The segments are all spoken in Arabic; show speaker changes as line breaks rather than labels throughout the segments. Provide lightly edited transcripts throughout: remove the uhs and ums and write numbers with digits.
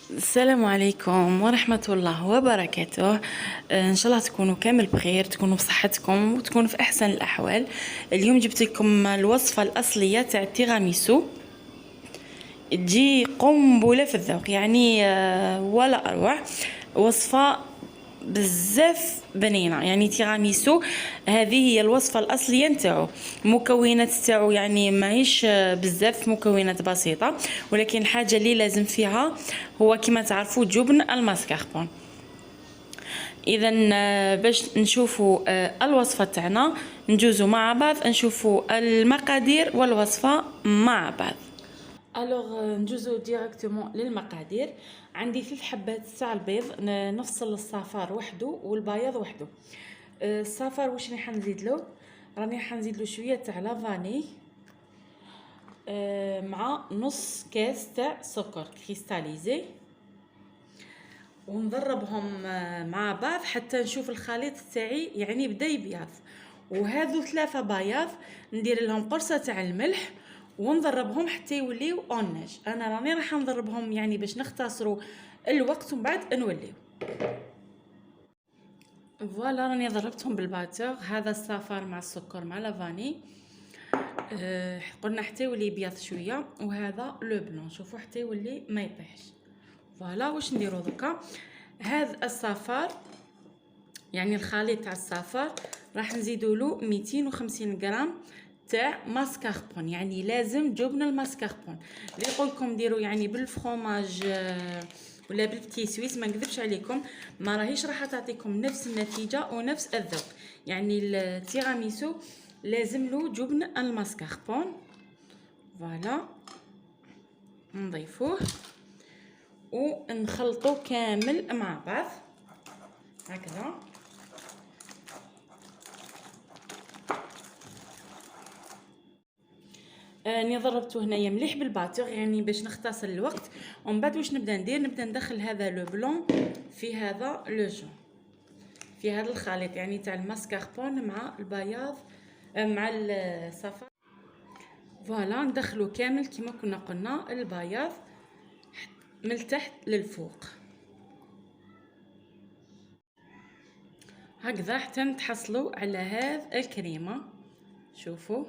السلام عليكم ورحمة الله وبركاته. إن شاء الله تكونوا كامل بخير، تكونوا بصحتكم وتكونوا في أحسن الأحوال. اليوم جبت لكم الوصفة الأصلية تاع التيراميسو، تجي قنبلة في الذوق يعني ولا أروع. وصفة بزاف بنينه، يعني تيراميسو هذه هي الوصفه الاصليه نتاعو. المكونات تاعو يعني ماهيش بزاف، مكونات بسيطه، ولكن الحاجه اللي لازم فيها هو كما تعرفوا جبن الماسكاربون. اذا باش نشوفوا الوصفه تاعنا نجوزوا مع بعض، نشوفوا المقادير والوصفه مع بعض. الوغ نجوزو ديريكتومون للمقادير. عندي 3 حبات تاع البيض، نفصل الصفار وحده والبياض وحده. الصفار واش راح نزيدلو؟ راني حنزيدلو شويه تاع لافاني مع نص كاس تاع سكر كريستاليزي، ونضربهم مع بعض حتى نشوف الخليط تاعي يعني بدا يبيض. وهذو 3 بياض ندير لهم قرصه تاع الملح ونضربهم حتى يوليو اوناج. انا راني راح نضربهم يعني باش نختصروا الوقت ومن بعد نوليو. فوالا راني ضربتهم بالباتور، هذا الصفار مع السكر مع لافاني. قلنا حتى يولي يبيض شويه، وهذا لو بلون شوفوا حتى يولي ما يطيحش. فوالا واش نديرو دركا؟ هذا الصفار يعني الخليط تاع الصفار راح نزيدوا له 250 غرام تاع ماسكاربون، يعني لازم جبن الماسكاربون. اللي يقول لكم ديروا يعني بالفرomاج ولا بالبتي سويس، ما نكذبش عليكم، ما راهيش راح تعطيكم نفس النتيجه ونفس الذوق. يعني التيراميسو لازم له جبن الماسكاربون. فوالا نضيفوه ونخلطوه كامل مع بعض هكذا. راني ضربته هنايا مليح بالباتور يعني باش نختصر الوقت. ومن بعد واش نبدا ندير؟ نبدا ندخل هذا لو بلون في هذا لو جون، في هذا الخليط يعني تاع الماسكاربون مع البياض مع الصفار. فوالا ندخلو كامل كما كنا قلنا البياض من التحت للفوق هكذا حتى نتحصلوا على هذا الكريمه. شوفوا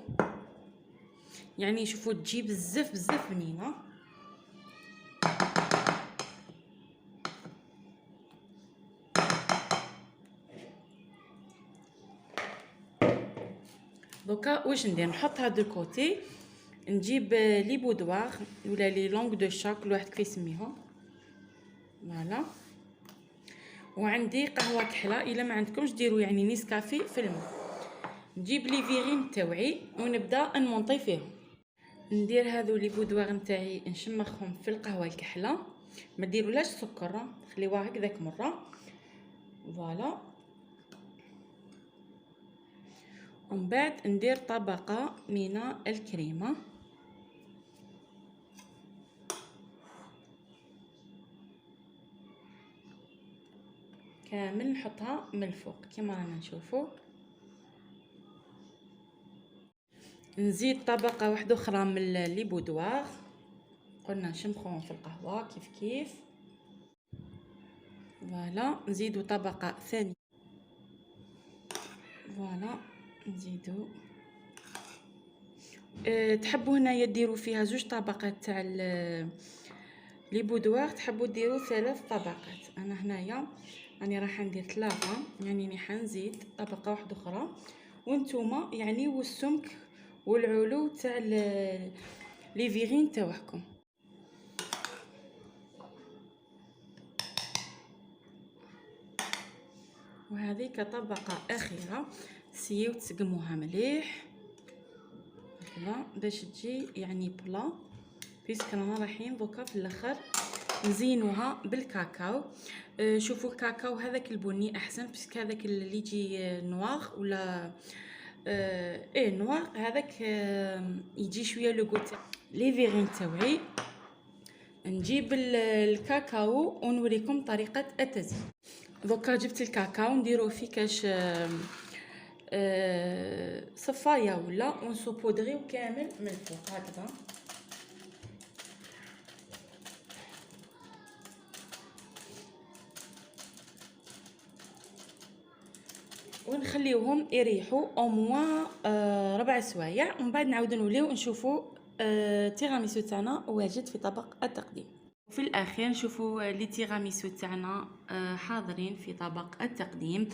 يعني شوفوا تجي بزاف بزاف بنينه. دوكا واش ندير؟ نحط هاد الكوتي، نجيب لي بودوار ولا لي لونغ دو شا كل واحد كيف يسميهم. فوالا وعندي قهوه كحله، الا ما عندكمش ديروا يعني نيسكافي في الماء. نجيب لي فيغين تاوعي ونبدا نمونطي فيهم. ندير هذو لي بودوار نتاعي نشمخهم في القهوه الكحله، ما ديرولاش سكر، خليوها هكذاك مره. فوالا ومن بعد ندير طبقه من الكريمه كامل، نحطها من الفوق كما رانا نشوفوا. نزيد طبقه واحده اخرى من لي بودوار، قلنا نشمخوهم في القهوه كيف كيف. فوالا نزيدو طبقه ثانيه. فوالا نزيدو تحبوا هنايا ديروا فيها 2 طبقات تاع لي بودوار، تحبوا ديروا 3 طبقات. انا هنايا راني راح ندير 3، يعني راني حنزيد طبقه واحده اخرى. وانتوما يعني والسمك والعلو تاع لي فيغين تاعكم. وهذه كطبقه اخيره سيو تسقموها مليح هكذا باش تجي يعني بلا. بيسك رانا رايحين دوكا في الاخر نزينوها بالكاكاو. شوفوا الكاكاو هذاك البني احسن، بيسك هذاك اللي يجي نوار ولا نوار هذاك يجي شويه لو غوت. لي فيغين تاوعي نجيب الكاكاو ونوريكم طريقه التزيين. دوكا جبت الكاكاو نديرو في كاش صفايه ولا ونسوبودغيو كامل من الفوق هكذا. ونخليوهم يريحوا او موان ربع سوايع، ومن بعد نعاودو نوليو نشوفوا التيراميسو تاعنا واجد في طبق التقديم. وفي الاخير نشوفوا لي تيراميسو تاعنا حاضرين في طبق التقديم.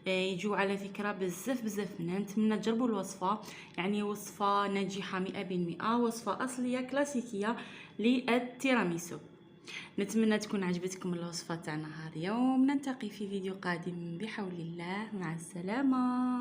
يجوا على فكرة بزاف نتمنى تجربوا الوصفة، يعني وصفة ناجحة 100%، وصفة أصلية كلاسيكية للتيراميسو. نتمنى تكون عجبتكم الوصفة تاعنا اليوم. نلتقي في فيديو قادم بحول الله، مع السلامة.